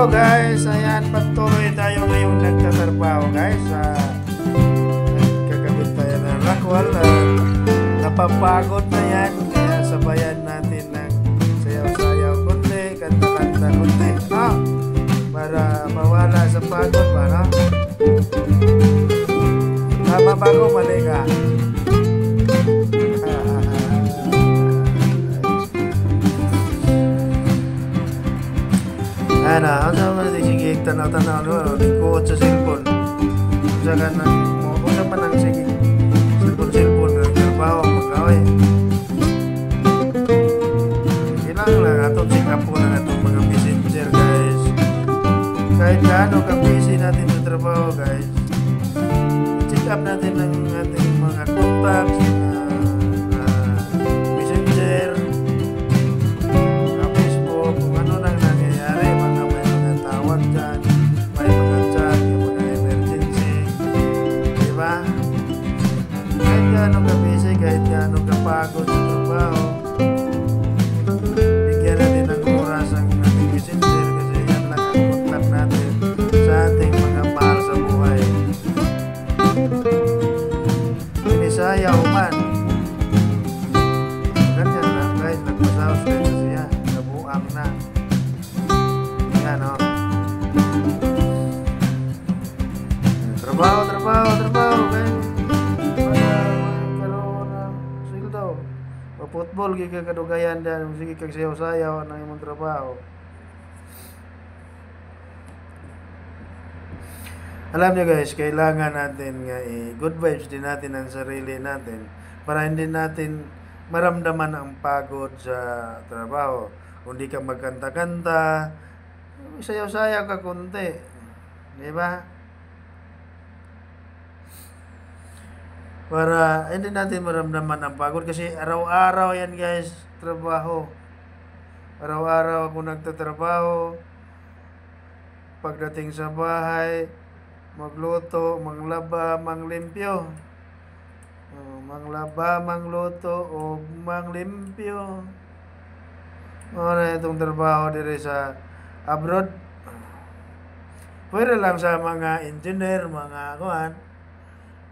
guys, ayan, pagtuloy tayo ngayong nagtatrabaho guys. Nagkakabit tayo ng rakwal at napapagod na yan. Kaya sabayan natin ng sayaw-sayaw kunti, kanta-kanta kunti, no? Para mawala sa pagod ba, no? Tama ba ko? Mali ka? Ano, ang sama na sige, tanaw-tanaw, no? Ikuot sa cellphone. Kung saan pa nang sige, cellphone, trabaho, magkawin. Kailangan lang, atong check up po na itong mga messenger, guys. Kahit gaano ka-busy natin sa trabaho, guys, check up natin ang ating mga contacts, messenger, Facebook, kung ano nang nangyayari, may mga tawag dyan, may mga chat, may mga emergency, diba? Kahit gaano ka-busy, kahit gaano ka-pagod sa trabaho, bigyan natin ng oras ang ating messenger kasi yan lang ang contact natin sa ating mga mahal sa buhay. Inisayaw man. Ganyan lang guys, nagpasaos kayo siya. Nabuang na. Yan o. Trabaho guys. Para magkaroon ng sildo. Pa-football, kikadugayan dyan. Sige kag sayaw-sayaw ng imong trabaho. Alam niyo guys, kailangan natin nga good vibes din natin ang sarili natin para hindi natin maramdaman ang pagod sa trabaho. Kung di ka magkanta-kanta, sayaw-sayaw ka kunti. Di ba? Para hindi natin maramdaman ang pagod kasi araw-araw yan guys, trabaho. Araw-araw ako nagtatrabaho. Pagdating sa bahay, magluto, manglaba, manglimpyo. Manglaba, mangluto, o manglimpyo. Ano itong trabaho dito sa abroad. Pwede lang sa mga engineer, mga kuhan,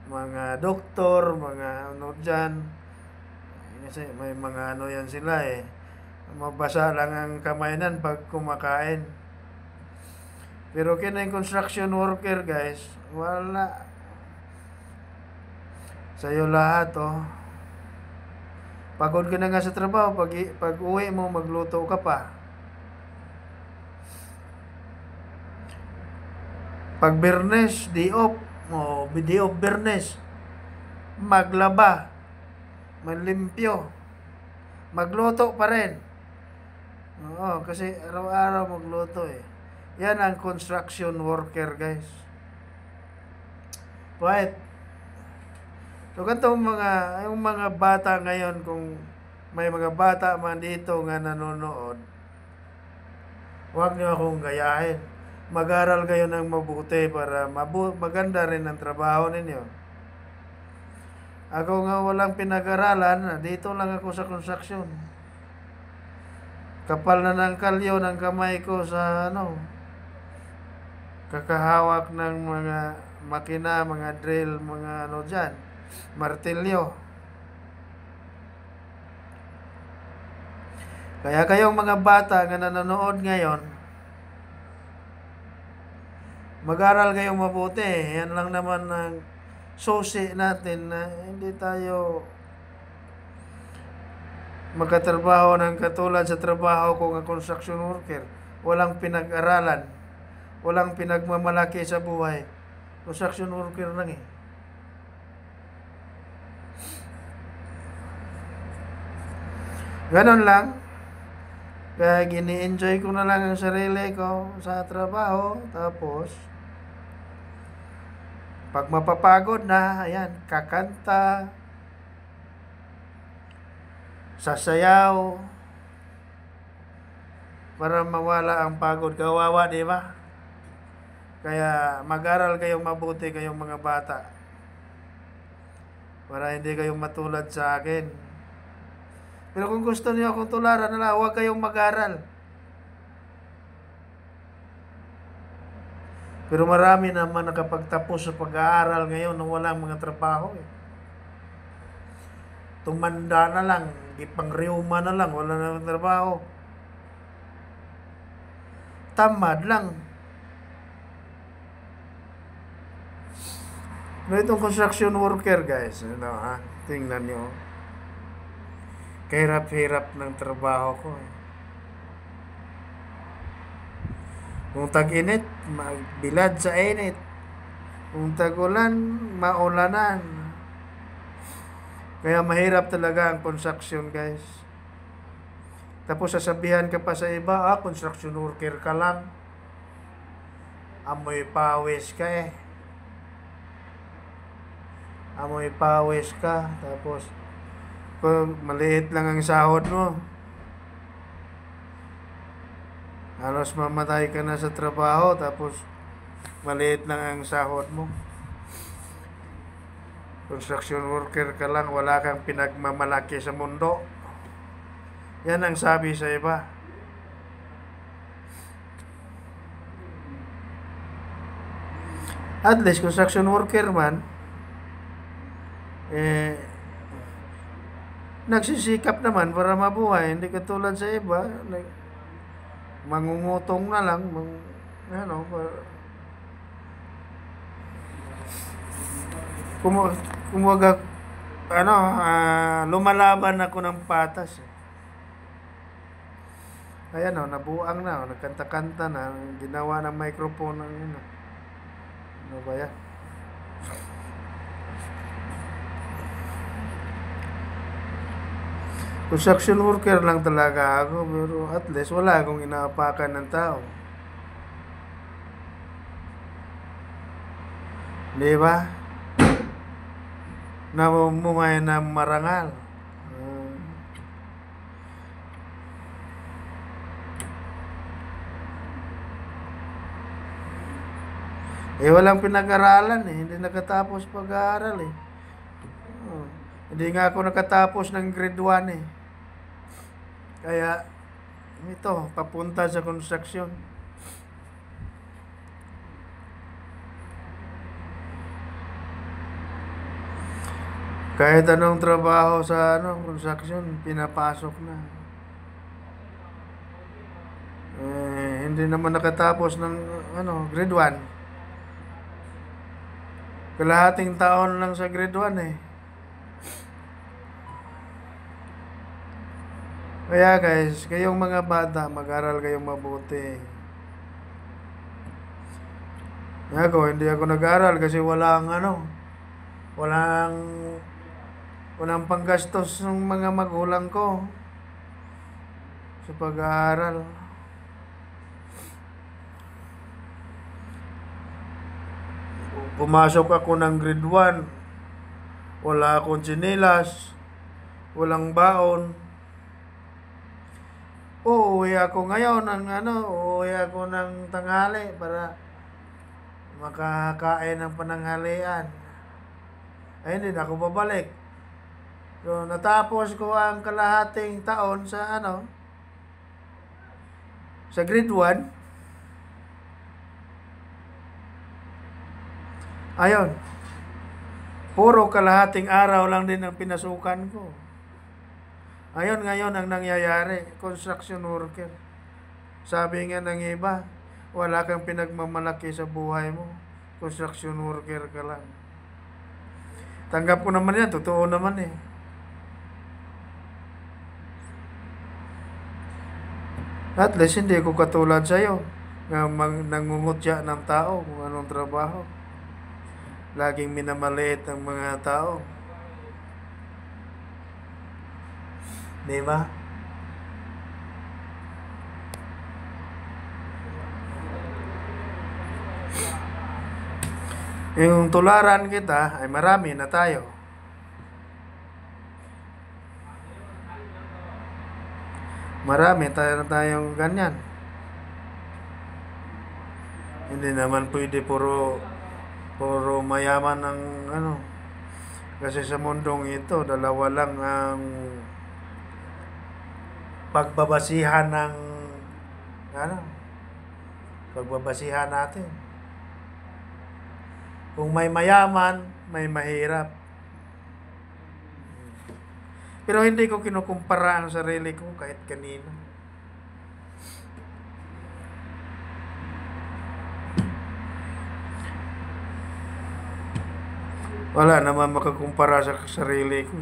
mga doktor, mga ano dyan. Kasi may mga ano yan sila mabasa lang ang kamay nan pag kumakain. Pero kinay construction worker guys, wala. Sa'yo lahat Pagod ka na nga sa trabaho, pag uwi mo magluto ka pa. Pag Bernes, day off Bernes, maglaba, manlimpyo, magluto pa rin. Oo, kasi araw-araw magluto Yan ang construction worker guys. Right? So ganitong yung mga bata ngayon, kung may mga bata man dito nga nanonood, huwag niyo akong gayahin. Mag-aral kayo ng mabuti para maganda rin ang trabaho ninyo. Ako nga walang pinag-aralan, dito lang ako sa construction. Kapal na ng kalyo ng kamay ko sa kakahawak ng mga makina, mga drill, mga dyan, martilyo. Kaya kayong mga bata nga nanonood ngayon, mag-aral kayong mabuti. Yan lang naman ang susi natin na hindi tayo magkatrabaho ng katulad sa trabaho ko ng construction worker. Walang pinag-aralan. Walang pinagmamalaki sa buhay. Construction worker lang Ganon lang. Kaya gini-enjoy ko na lang ang sarili ko sa trabaho. Tapos, pag mapapagod na, ayan, kakanta, sasayaw, para mawala ang pagod. Kawawa, di ba? Kaya mag-aral kayong mabuti, kayong mga bata. Para hindi kayong matulad sa akin. Pero kung gusto niyo akong tularan, huwag kayong mag-aral. Pero marami naman nakapagtapos sa pag-aaral ngayon na walang mga trabaho eh. Tumanda na lang, ipang-reuma na lang, wala na trabaho. Tamad lang. Pero itong construction worker guys, tingnan nyo. Kahirap-hirap ng trabaho ko eh. Kung tag-init, bilad sa init. Kung tag-ulan, maulanan. Kaya mahirap talaga ang construction, guys. Tapos sasabihan ka pa sa iba, construction worker ka lang. Amoy pawis ka eh. Amoy pawis ka. Tapos, kung maliit lang ang sahod mo, halos mamatay ka na sa trabaho, tapos maliit lang ang sahod mo. Construction worker ka lang, wala kang pinagmamalaki sa mundo. Yan ang sabi sa iba. At least, construction worker man, nagsisikap naman para mabuhay. Hindi katulad sa iba, mangungutong na lang, kumbaga, lumalaban ako ng patas. Ayan nabuang na, nagkanta-kanta na, ginawa ng microphone ng ano ba yan? Construction worker lang talaga ako, pero at least wala akong inaapakan ng tao. Di ba? Namumuhay na marangal. Walang pinag-aralan eh. Hindi nakatapos pag-aaral eh. Hindi nga ako nakatapos ng grade 1 eh. Kaya, ito, papunta sa construction. Kahit anong trabaho sa construction, pinapasok na. Hindi naman nakatapos ng grade 1. Kalahating taon lang sa grade 1 eh. Kaya guys, kayong mga bata, mag-aral kayong mabuti. Hindi ako nag-aral kasi walang panggastos ng mga magulang ko sa pag-aaral. Pumasok ako ng grade 1, wala akong tsinelas, walang baon. Uuwi ako ngayon uuwi ako ng tanghali para makakain ng pananghalian. Hindi na ako babalik. So, natapos ko ang kalahating taon sa sa grade 1. Ayun. Puro kalahating araw lang din ang pinasukan ko. Ayun ngayon ang nangyayari, construction worker. Sabi nga ng iba, wala kang pinagmamalaki sa buhay mo. Construction worker ka lang. Tanggap ko naman yan, totoo naman eh. At least hindi ko katulad sa'yo na nangungutya ng tao kung anong trabaho. Laging minamaliit ang mga tao. Di ba? Yung tularan kita ay marami na tayo. Marami na tayong ganyan. Hindi naman pwede puro mayaman ng kasi sa mundong ito dalawa lang ang pagbabasihan ng pagbabasihan natin. Kung may mayaman, may mahirap. Pero hindi ko kinukumpara ang sarili ko kahit kanino. Wala naman makakumpara sa sarili ko.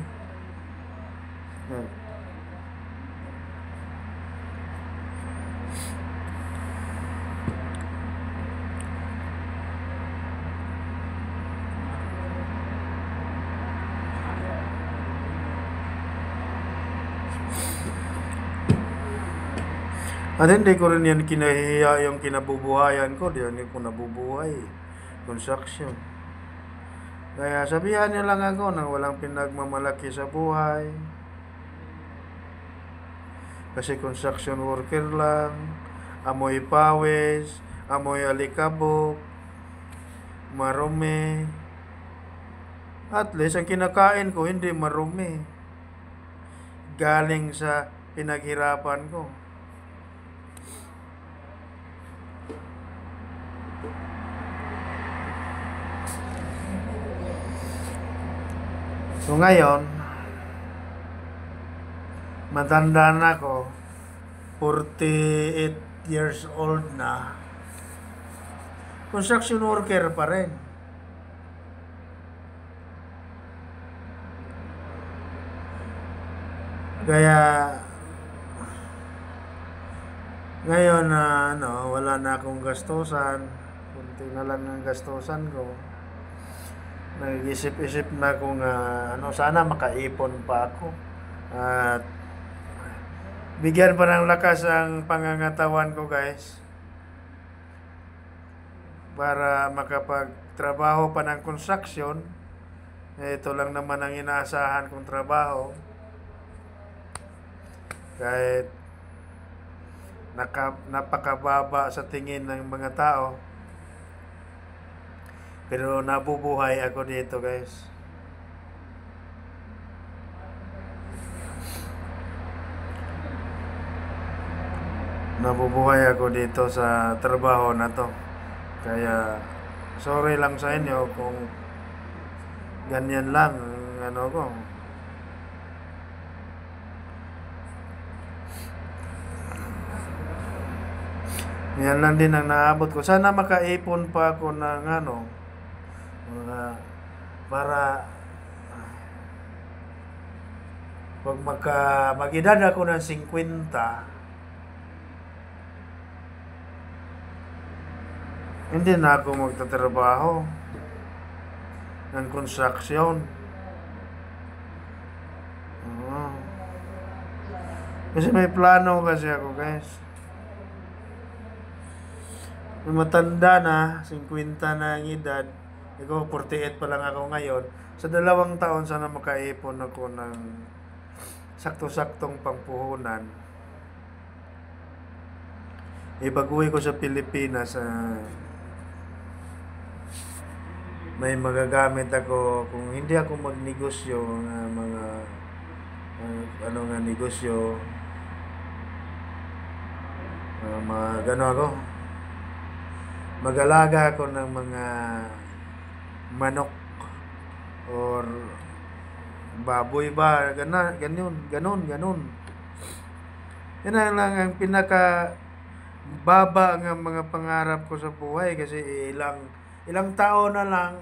At hindi ko rin yan kinahiya yung kinabubuhayan ko. Hindi ko nabubuhay. Construction. Kaya sabihan niyo lang ako na walang pinagmamalaki sa buhay. Kasi construction worker lang. Amoy pawis. Amoy alikabok. Marumi. At least ang kinakain ko hindi marumi. Galing sa pinaghirapan ko. So ngayon, matanda na ako, 48 years old na, construction worker pa rin. Kaya, ngayon na wala na akong gastusan, kunti na lang ang gastusan ko. Nag-isip-isip na kung sana makaipon pa ako at bigyan pa ng lakas ang pangangatawan ko, guys, para makapagtrabaho pa ng construction. Ito lang naman ang inaasahan kong trabaho kahit napakababa sa tingin ng mga tao. Pero nabubuhay ako dito, guys. Nabubuhay ako dito sa trabaho na to. Kaya sorry lang sa inyo kung ganyan lang ang ko. Yan lang din ang naabot ko. Sana makaipon pa ako ng para pag mag-edad ako ng 50, hindi na ako magtatrabaho ng construction. Kasi may plano kasi ako, guys. Matanda na, 50 na ang edad. Ikaw, 48 pa lang ako ngayon. Sa 2 taon, sana makaipon ako ng sakto-saktong pampuhunan. Ipag-uwi ko sa Pilipinas, may magagamit ako. Kung hindi ako magnegosyo ng mga negosyo, mag-alaga ako ng mga manok or baboy ba, ganon. Yan lang ang pinaka baba ng mga pangarap ko sa buhay, kasi ilang taon na lang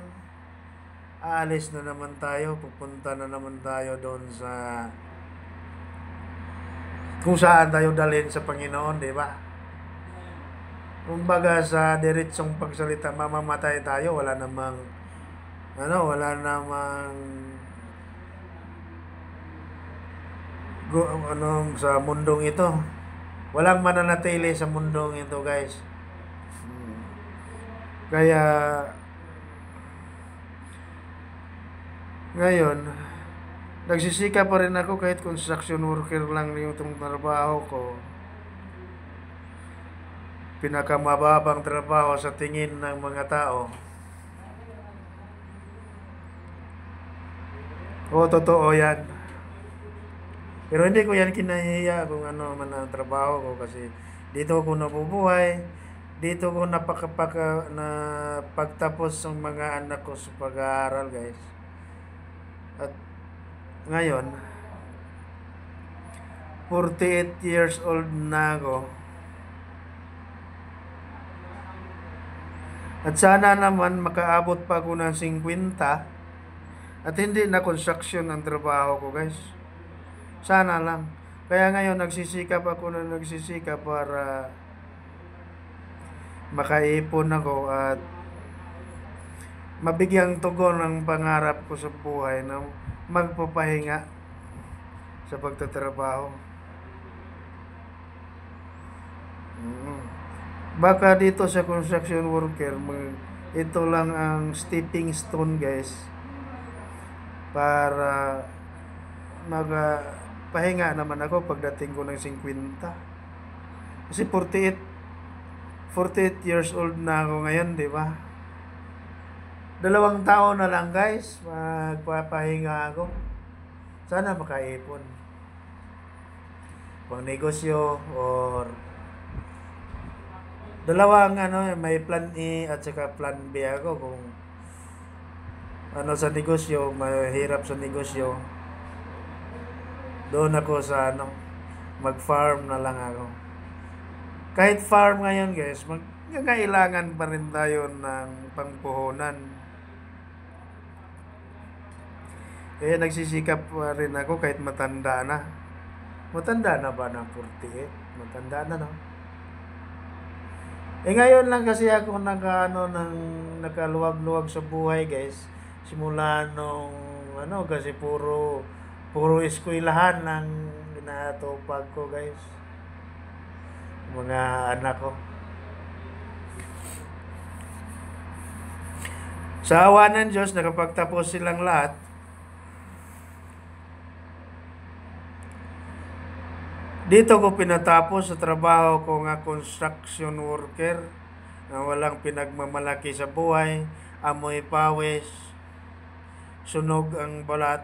aalis na naman tayo, pupunta na naman tayo doon sa kung saan tayo dalhin sa Panginoon, di ba? Kumbaga sa diretsong pagsalita, mamamatay tayo, wala namang sa mundong ito. Walang mananatili sa mundong ito, guys. Kaya ngayon, nagsisika pa rin ako kahit construction worker lang yung trabaho ko. Pinakamababang trabaho sa tingin ng mga tao. Totoo yan. Pero hindi ko yan kinahiya kung ano man ang trabaho ko, kasi dito ako nabubuhay, Dito ko na pagtapos ng mga anak ko sa pag-aaral, guys. At ngayon, 48 years old na ako. At sana naman makaabot pa ako ng 50 at hindi na construction ang trabaho ko, guys. Sana lang. Kaya ngayon nagsisikap para makaipon ako at mabigyang tugon ang pangarap ko sa buhay na magpapahinga sa pagtatrabaho. Baka dito sa construction worker, ito lang ang stepping stone, guys, para magpahinga naman ako pagdating ko ng 50. Kasi 48 years old na ako ngayon, di ba? 2 taon na lang, guys, magpapahinga ako. Sana makaipon. Pang negosyo or dalawang may plan A at saka plan B ako kung sa negosyo, mahirap sa negosyo. Doon ako sa mag-farm na lang ako. Kahit farm ngayon, guys, magkakailangan pa rin tayo ng pangpuhunan. Kaya nagsisikap pa rin ako kahit matanda na. Matanda na ba ng 48? Matanda na, no? Ngayon lang kasi ako nakaluwag-luwag sa buhay, guys. Simula nung kasi puro eskwelahan ng ginatupag ko, guys. Mga anak ko. Sa awa ng Diyos, nakapagtapos silang lahat. Dito ko pinatapos sa trabaho ko nga construction worker na walang pinagmamalaki sa buhay, amoy pawis, sunog ang balat.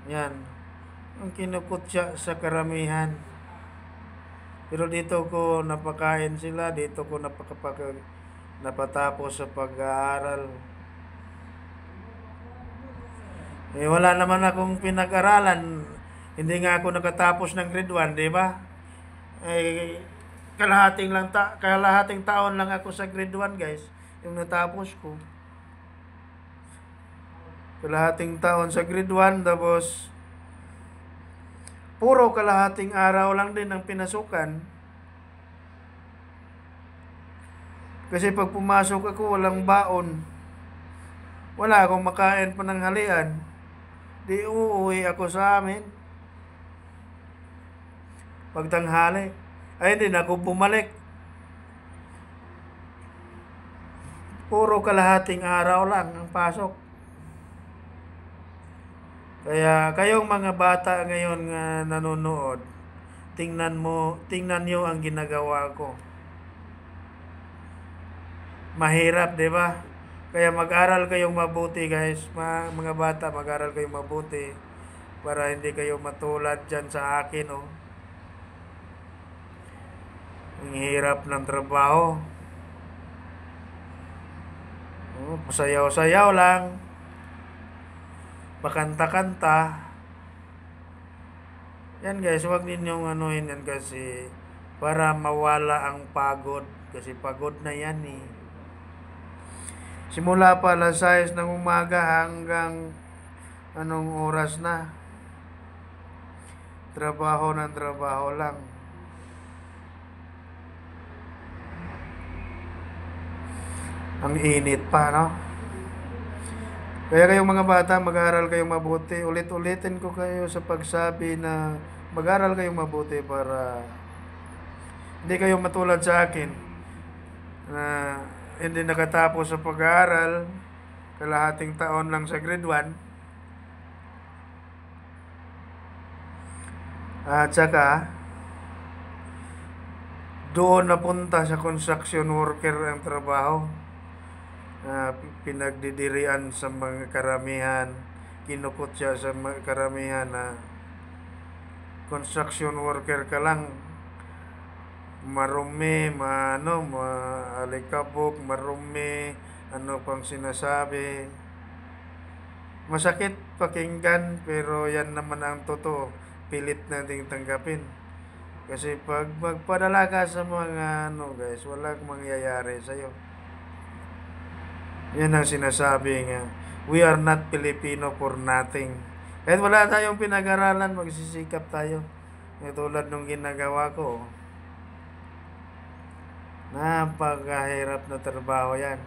Yan. Ang kinukutya sa karamihan. Pero dito ko napakain sila, dito ko napatapos sa pag-aaral. Wala naman akong pinag-aralan. Hindi nga ako nakatapos ng grade 1, di ba? Kalahating taon lang ako sa grade 1, guys, yung natapos ko. Kalahating taon sa grade 1, tapos puro kalahating araw lang din ang pinasukan. Kasi pag pumasok ako, walang baon. Wala akong makain pa ng halian. Di uuwi ako sa amin. Pagtanghali, ay hindi na ako bumalik. Puro kalahating araw lang ang pasok. Kaya kayong mga bata ngayon nga nanonood, tingnan nyo ang ginagawa ko. Mahirap, di ba? Kaya mag-aral kayong mabuti, guys. Mga bata, mag-aral kayong mabuti para hindi kayo matulad dyan sa akin, oh. Ang hirap ng trabaho. Pasayaw-sayaw lang. Pakanta-kanta. Yan, guys, huwag ninyong yan kasi para mawala ang pagod. Kasi pagod na yan, eh. Simula pa alas 6 ng umaga hanggang anong oras na. Trabaho ng trabaho lang. Ang init pa, no? Kaya kayong mga bata, mag-aral kayong mabuti. Ulit-ulitin ko kayo sa pagsabi na mag-aral kayong mabuti para hindi kayo matulad sa akin na hindi nakatapos sa pag-aaral, kalahating taon lang sa grade 1. At saka, doon napunta sa construction worker ang trabaho. Pinagdidirian sa mga karamihan, kinukot siya sa mga karamihan na construction worker ka lang, marumi, maalikabok, marumi, ano pang sinasabi. Masakit pakinggan pero yan naman ang totoo. Pilit nating tanggapin. Kasi pag magpadala ka sa mga ano guys, walang mangyayari sa'yo. Yan ang sinasabi nga. We are not Filipino for nothing. Kahit wala tayong pinag-aralan, magsisikap tayo. Tulad nung ginagawa ko. Napakahirap na trabaho yan.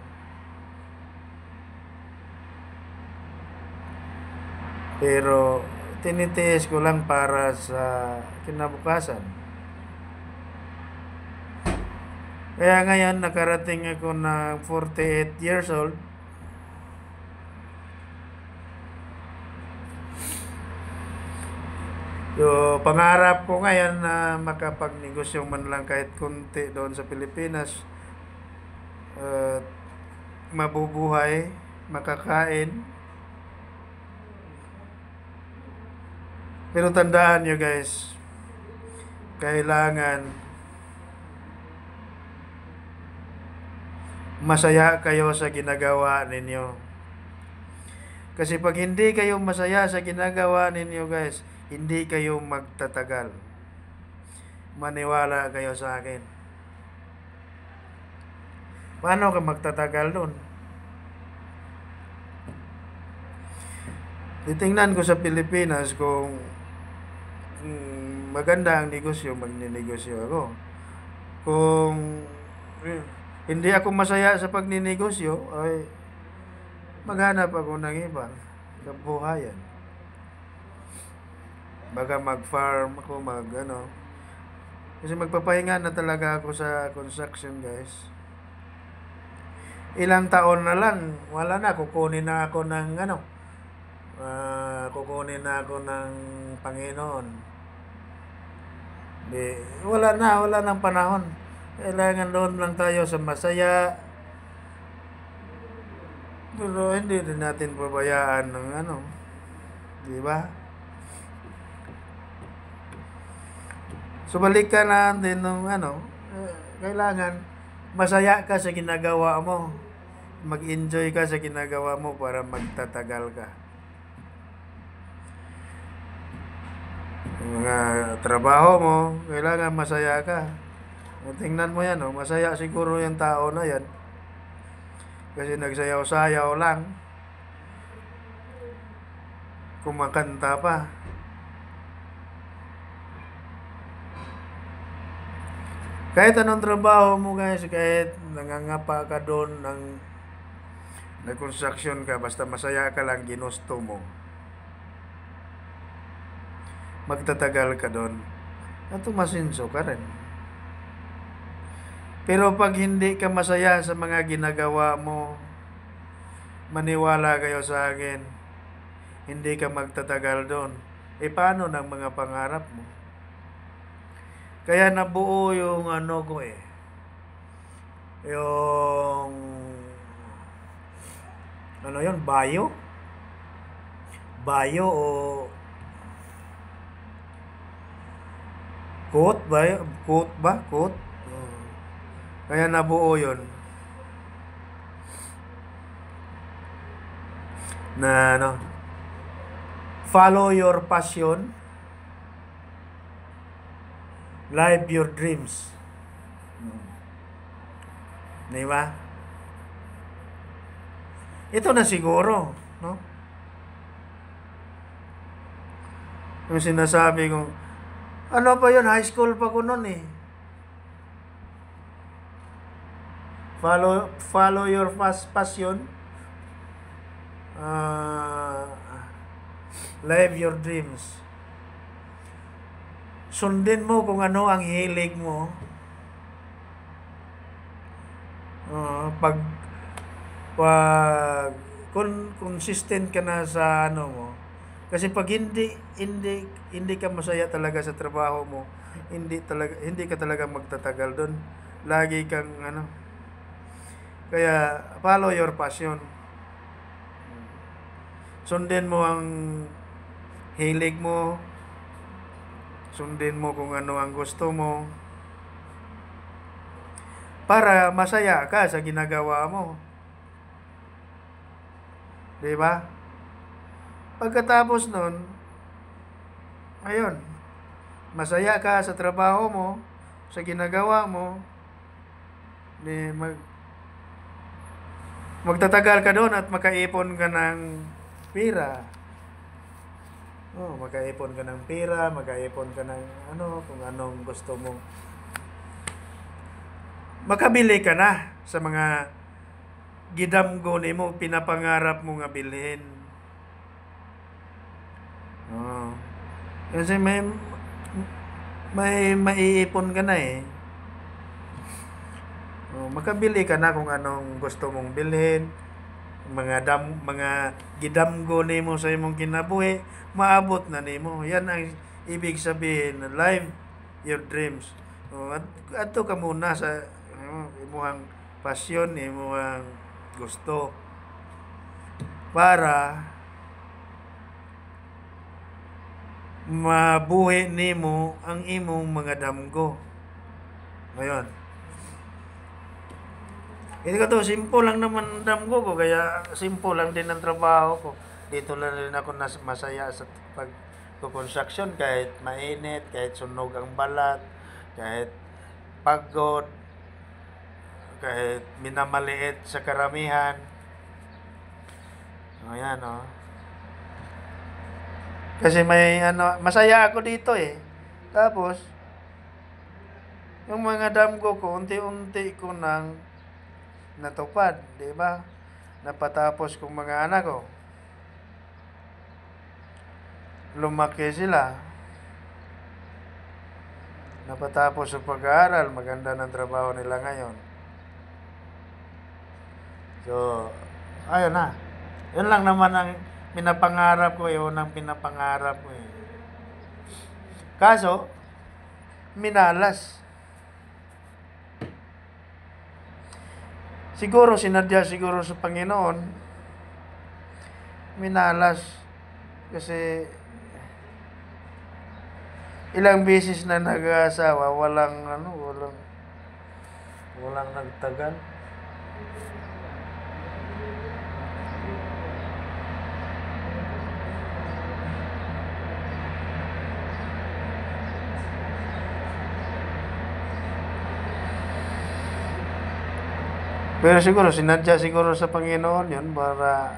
Pero tinitiis ko lang para sa kinabukasan. Kaya ngayon nakarating ako ng 48 years old. So, pangarap ko ngayon na makapagnegosyo man lang kahit kunti doon sa Pilipinas. Mabubuhay, makakain. Pero tandaan nyo guys, kailangan masaya kayo sa ginagawa ninyo. Kasi pag hindi kayo masaya sa ginagawa ninyo guys, hindi kayo magtatagal. Maniwala kayo sa akin. Paano ka magtatagal doon? Titingnan ko sa Pilipinas kung maganda ang negosyo, magninegosyo ako. Kung hindi ako masaya sa pagninegosyo, ay maghanap ako ng ibang kabuhayan. Baga mag-farm ako, Kasi magpapahinga na talaga ako sa construction, guys. Ilang taon na lang, wala na, kukunin na ako ng Panginoon. Wala nang panahon. Kailangan doon lang tayo sa masaya. Pero hindi din natin pabayaan ng di ba? So balikan natin ng kailangan masaya ka sa ginagawa mo. Mag-enjoy ka sa ginagawa mo para magtatagal ka. Mga trabaho mo, kailangan masaya ka. Tingnan mo yan, masaya siguro yung tao na yan. Kasi nagsayaw-sayaw lang. Kumakanta pa. Kahit anong trabaho mo guys, kahit nangangapa ka doon nag-construction ka, basta masaya ka lang, ginusto mo, magtatagal ka doon at tumasinso ka rin. Pero pag hindi ka masaya sa mga ginagawa mo, maniwala kayo sa akin, hindi ka magtatagal doon. Paano ng mga pangarap mo? Kaya nabuo yung yung bio o quote ba? Kaya nabuo yun na follow your passion, live your dreams. Diba? Ito na siguro, no? Yung sinasabi kong, pa yun, high school pa ko noon eh. Follow your passion, live your dreams. Sundin mo kung ano ang hilig mo. Pag consistent ka na sa mo. Kasi pag hindi ka masaya talaga sa trabaho mo, hindi ka talaga magtatagal doon. Lagi kang Kaya follow your passion. Sundin mo ang hilig mo. Sundin mo kung ano ang gusto mo. para masaya ka sa ginagawa mo. 'Di ba? Pagkatapos nun, ayun, masaya ka sa trabaho mo, sa ginagawa mo, di magtatagal ka doon at makaipon ka ng pera. Oh, makaipon ka ng pera, makaipon ka ng kung anong gusto mo. Makabili ka na sa mga gidamgo nimo, pinapangarap mo nga bilhin. Oh. Kasi may maiipon ka na eh. Oh, makabili ka na kung anong gusto mong bilhin. Mga gidamgo nimo sa imong kinabuhi, maabot na nimo. Yan ang ibig sabihin na live your dreams. Oh, adto ka muna sa imong pasyon, imong gusto para mabuhi nimo ang imong mga damgo. Ngayon, hindi ko to, simple lang naman ang damgo ko, kaya simple lang din ang trabaho ko. Dito lang rin ako masaya sa pag-construction, kahit mainit, kahit sunog ang balat, kahit pagod, kahit minamaliit sa karamihan. Ayan, oh. Kasi may masaya ako dito eh. Tapos, yung mga damgo ko, unti-unti ko nang natupad, di ba? Napatapos kong mga anak ko. Lumaki sila. Napatapos sa pag-aaral, maganda ng trabaho nila ngayon. So, ayun na. Yun lang naman ang pinapangarap ko, yun ang pinapangarap ko eh. Kaso, minalas. Siguro, sinadya siguro sa Panginoon, minalas. Kasi, ilang beses na nag-aasawa, walang nagtagal. Pero siguro, sinadya siguro sa Panginoon yun para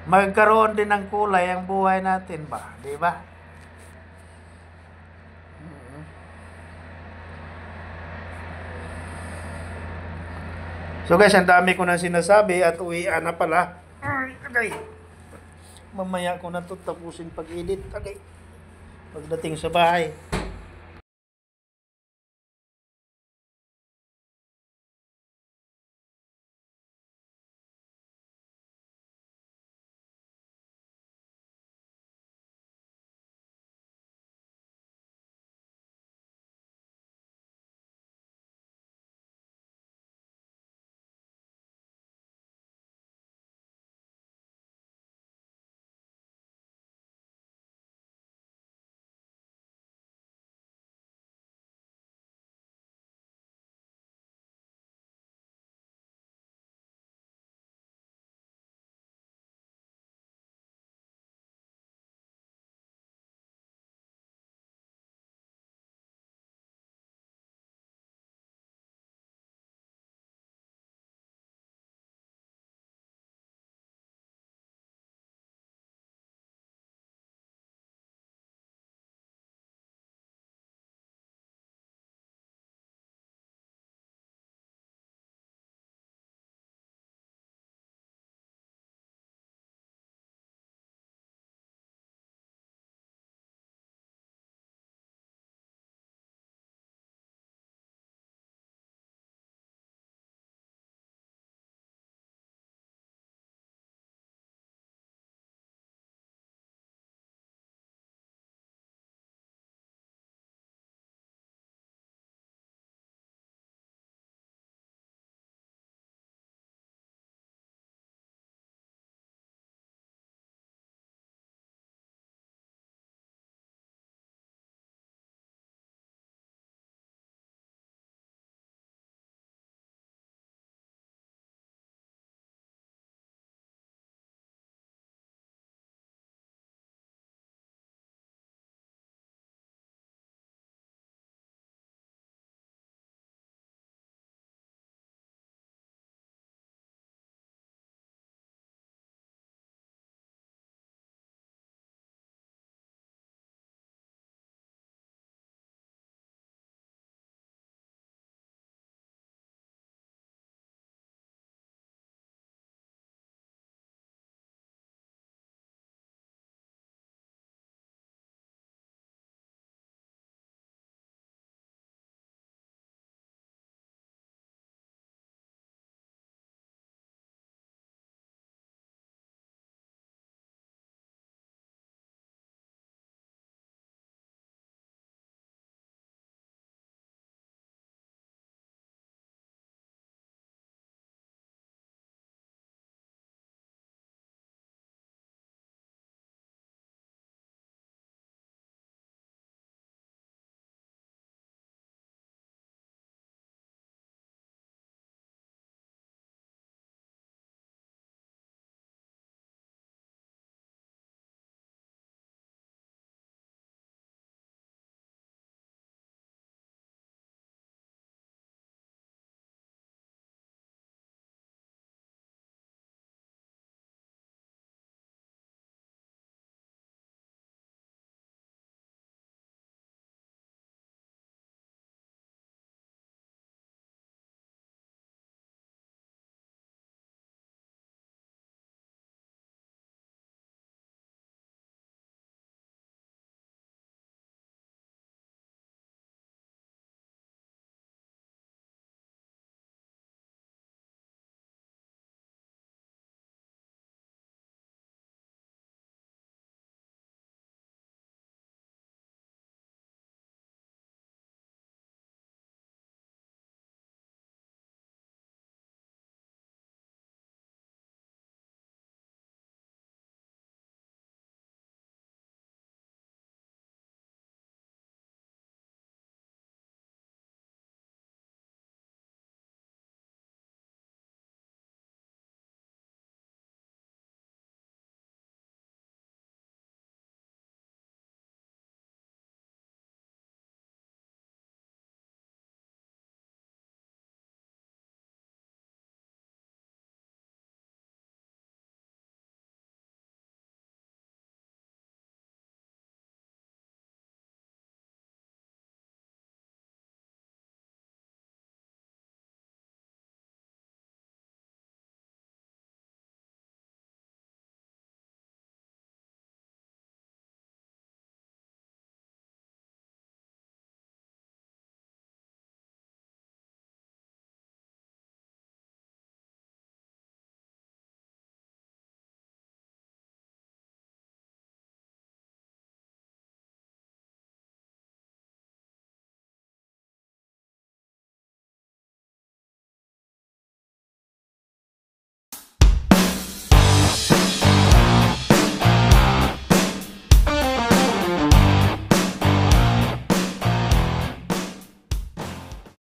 magkaroon din ng kulay ang buhay natin ba? Di ba? So guys, ang dami ko na sinasabi at uwian na pala. Ay, agay. Mamaya ko na ito tapusin pag-edit. Agay. Pagdating sa bahay.